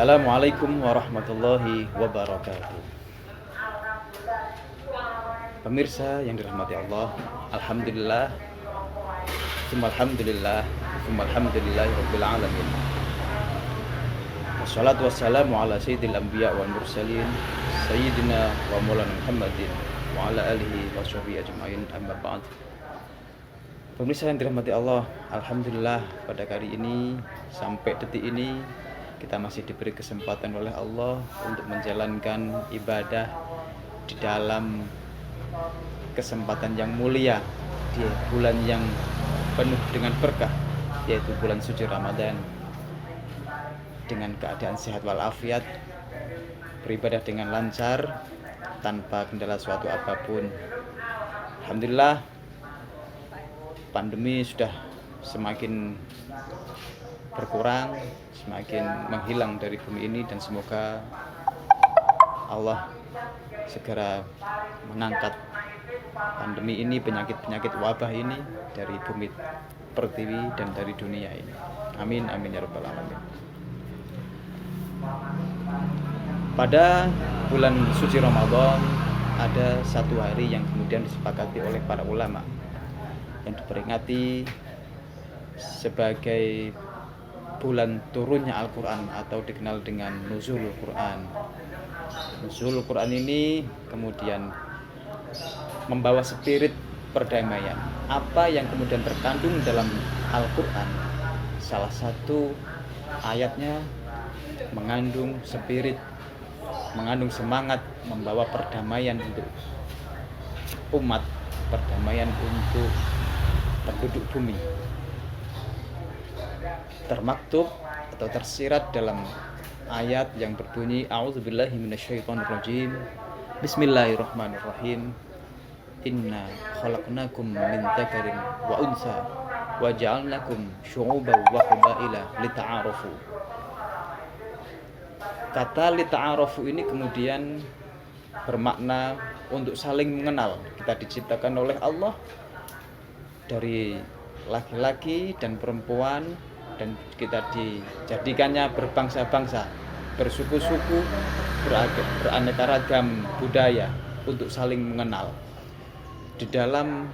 Assalamualaikum warahmatullahi wabarakatuh. Pemirsa yang dirahmati Allah, alhamdulillah, alhamdulillah, rabbil alamin. Wassalatu wassalamu ala sayyidil anbiya wal mursalin, sayyidina wa maulana Muhammadin wa ala alihi wa sahbihi ajma'in, amma ba'd. Pemirsa yang dirahmati Allah, alhamdulillah pada kali ini sampai detik ini kita masih diberi kesempatan oleh Allah untuk menjalankan ibadah di dalam kesempatan yang mulia di bulan yang penuh dengan berkah, yaitu bulan suci Ramadan, dengan keadaan sehat walafiat, beribadah dengan lancar tanpa kendala suatu apapun. Alhamdulillah, pandemi sudah semakin berkurang, semakin menghilang dari bumi ini, dan semoga Allah segera mengangkat pandemi ini, penyakit-penyakit wabah ini dari bumi pertiwi dan dari dunia ini. Amin, amin ya rabbal alamin. Pada bulan suci Ramadan ada satu hari yang kemudian disepakati oleh para ulama yang diperingati sebagai bulan turunnya Al-Quran atau dikenal dengan Nuzulul Quran. Nuzulul Quran ini kemudian membawa spirit perdamaian. Apa yang kemudian terkandung dalam Al-Quran, salah satu ayatnya mengandung spirit, mengandung semangat membawa perdamaian untuk umat, perdamaian untuk penduduk bumi. Termaktub atau tersirat dalam ayat yang berbunyi A'udzubillahi minasyaitonirrajim. Bismillahirrahmanirrahim. Inna khalaqnakum min dzakarin wa unsa wa ja'alnakum syu'uban wa qabaila lita'arafu. Kata lita'arafu ini kemudian bermakna untuk saling mengenal. Kita diciptakan oleh Allah dari laki-laki dan perempuan, dan kita dijadikannya berbangsa-bangsa, bersuku-suku, beraneka ragam budaya untuk saling mengenal. Di dalam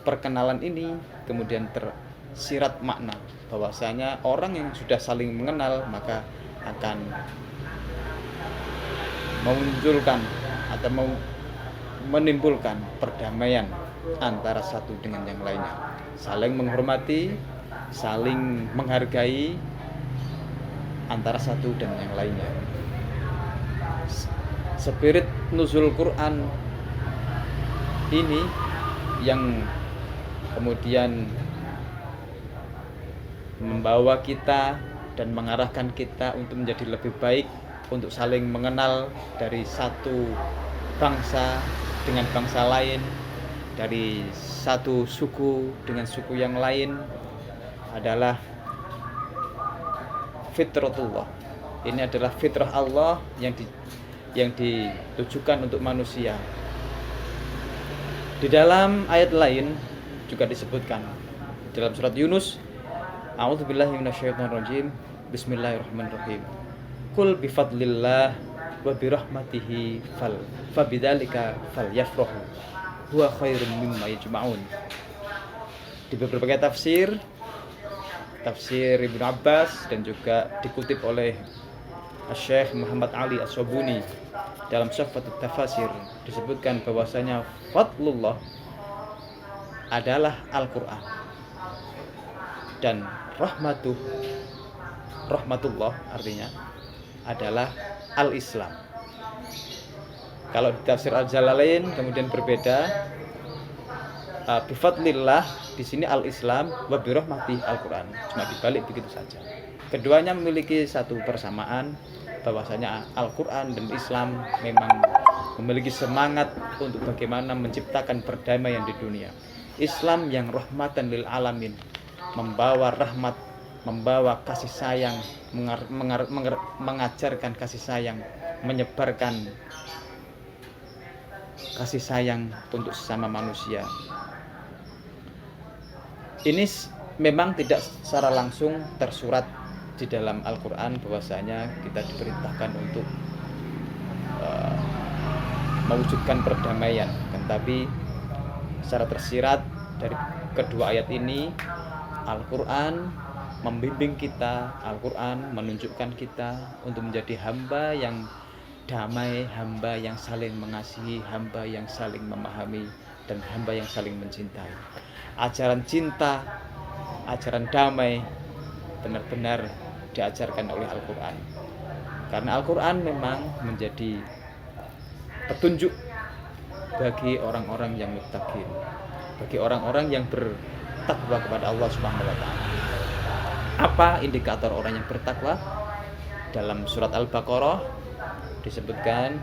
perkenalan ini kemudian tersirat makna bahwasanya orang yang sudah saling mengenal maka akan memunculkan atau menimbulkan perdamaian antara satu dengan yang lainnya, saling menghormati, saling menghargai antara satu dan yang lainnya. Spirit nuzul Quran ini yang kemudian membawa kita dan mengarahkan kita untuk menjadi lebih baik, untuk saling mengenal dari satu bangsa dengan bangsa lain, dari satu suku dengan suku yang lain, adalah fitratullah. Ini adalah fitrah Allah yang ditujukan untuk manusia. Di dalam ayat lain juga disebutkan dalam surat Yunus, A'udzubillahi minasyaitonirrajim. Bismillahirrahmanirrahim. Qul bifadlillah wa birahmatihi fabidzalika falyafrahu huwa khairum mimma yajma'un. Di berbagai tafsir Ibnu Abbas, dan juga dikutip oleh Syekh Muhammad Ali As-Sobuni dalam Syaffatut Tafasir, disebutkan bahwasanya fadlullah adalah Al-Quran, dan rahmatullah artinya adalah Al-Islam. Kalau di tafsir Al-Jalalain kemudian berbeda, bifadlillah di sini Al-Islam, wa birahmati Al-Quran. Cuma dibalik begitu saja. Keduanya memiliki satu persamaan, bahwasanya Al-Quran dan Islam memang memiliki semangat untuk bagaimana menciptakan perdamaian di dunia. Islam yang rahmatan lil alamin, membawa rahmat, membawa kasih sayang, mengajarkan kasih sayang, menyebarkan kasih sayang untuk sesama manusia. Ini memang tidak secara langsung tersurat di dalam Al-Quran bahwasanya kita diperintahkan untuk mewujudkan perdamaian. Tetapi secara tersirat dari kedua ayat ini, Al-Quran membimbing kita, Al-Quran menunjukkan kita untuk menjadi hamba yang damai, hamba yang saling mengasihi, hamba yang saling memahami, dan hamba yang saling mencintai. Ajaran cinta, ajaran damai benar-benar diajarkan oleh Al-Quran. Karena Al-Quran memang menjadi petunjuk bagi orang-orang yang muttaqin, bagi orang-orang yang bertakwa kepada Allah Subhanahu wa taala. Apa indikator orang yang bertakwa? Dalam surat Al-Baqarah disebutkan,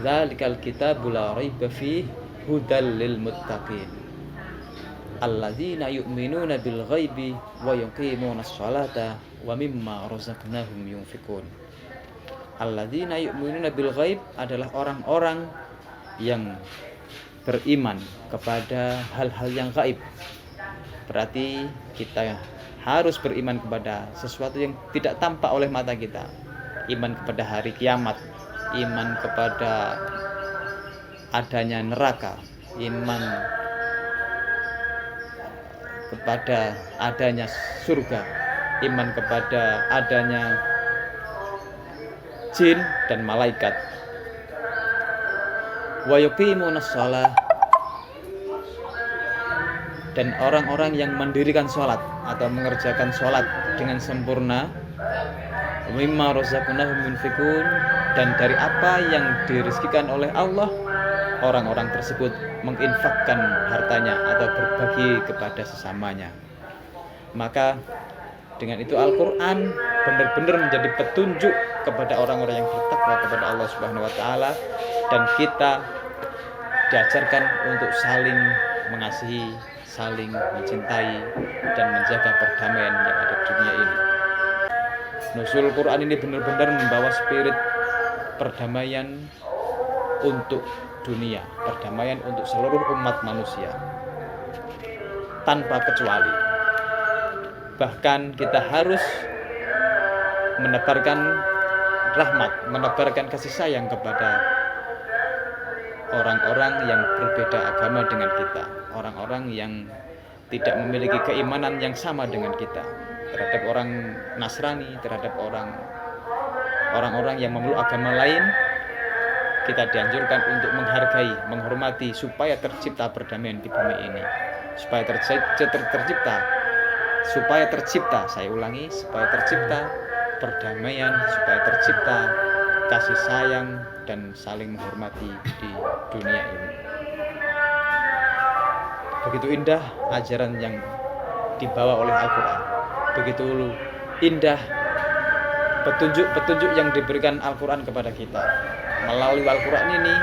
"Dzalikal kitabul la raiba fihi hudal lil muttaqin alladzina yu'minuna bil ghaibi wa yuqimunas sholata wa mimma razaqnahum yunfikun." Alladzina yu'minuna bil ghaib adalah orang-orang yang beriman kepada hal-hal yang gaib. Berarti kita harus beriman kepada sesuatu yang tidak tampak oleh mata kita. Iman kepada hari kiamat, iman kepada adanya neraka, iman kepada adanya surga, iman kepada adanya jin dan malaikat. Wa yuqimunas shalah, dan orang-orang yang mendirikan sholat atau mengerjakan sholat dengan sempurna. Mimma razaqnahum yunfikun, dan dari apa yang dirizkikan oleh Allah, orang-orang tersebut menginfakkan hartanya atau berbagi kepada sesamanya. Maka dengan itu Al-Quran benar-benar menjadi petunjuk kepada orang-orang yang bertakwa kepada Allah Subhanahu wa taala, dan kita diajarkan untuk saling mengasihi, saling mencintai, dan menjaga perdamaian yang ada di dunia ini. Nuzul Quran ini benar-benar membawa spirit perdamaian untuk dunia, perdamaian untuk seluruh umat manusia tanpa kecuali. Bahkan kita harus menebarkan rahmat, menebarkan kasih sayang kepada orang-orang yang berbeda agama dengan kita, orang-orang yang tidak memiliki keimanan yang sama dengan kita, terhadap orang Nasrani, terhadap orang-orang yang memeluk agama lain. Kita dianjurkan untuk menghargai, menghormati, supaya tercipta perdamaian di bumi ini, supaya tercipta, saya ulangi, supaya tercipta perdamaian, supaya tercipta kasih sayang dan saling menghormati di dunia ini. Begitu indah ajaran yang dibawa oleh Al-Quran, begitu indah petunjuk-petunjuk yang diberikan Al-Quran kepada kita. Melalui Al-Quran ini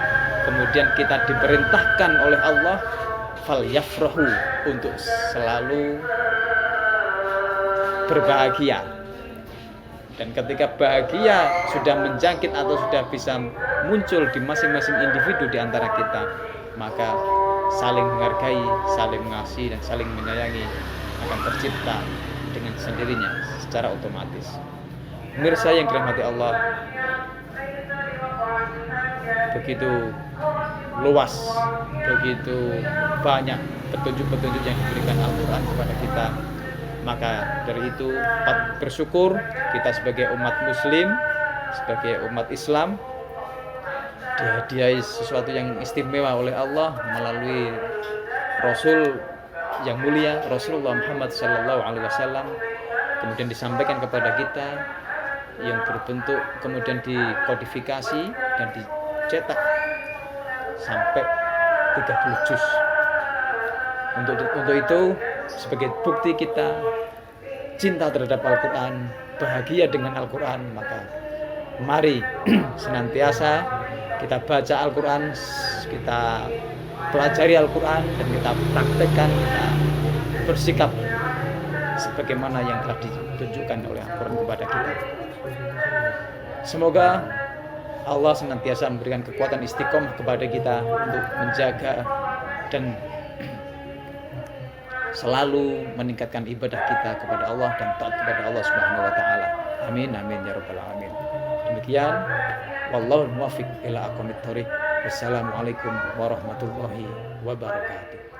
kemudian kita diperintahkan oleh Allah falyafrahu, untuk selalu berbahagia. Dan ketika bahagia sudah menjangkit atau sudah bisa muncul di masing-masing individu di antara kita, maka saling menghargai, saling mengasihi, dan saling menyayangi akan tercipta dengan sendirinya secara otomatis. Pemirsa yang dirahmati Allah, begitu luas, begitu banyak petunjuk-petunjuk yang diberikan Al-Quran kepada kita. Maka dari itu patut bersyukur kita sebagai umat muslim, sebagai umat Islam, dihadiahi sesuatu yang istimewa oleh Allah melalui Rasul yang mulia, Rasulullah Muhammad SAW, kemudian disampaikan kepada kita yang berbentuk, kemudian dikodifikasi dan dicetak sampai 30 juz. Untuk itu, sebagai bukti kita cinta terhadap Al-Quran, bahagia dengan Al-Quran, maka mari senantiasa kita baca Al-Quran, kita pelajari Al-Quran, dan kita praktekkan, kita bersikap sebagaimana yang telah ditunjukkan oleh Al-Quran kepada kita. Semoga Allah senantiasa memberikan kekuatan istiqomah kepada kita untuk menjaga dan selalu meningkatkan ibadah kita kepada Allah dan taat kepada Allah Subhanahu wa taala. Amin amin ya rabbal alamin. Demikian, wallahu muwaffiq ila aqwamit thoriq. Wassalamualaikum warahmatullahi wabarakatuh.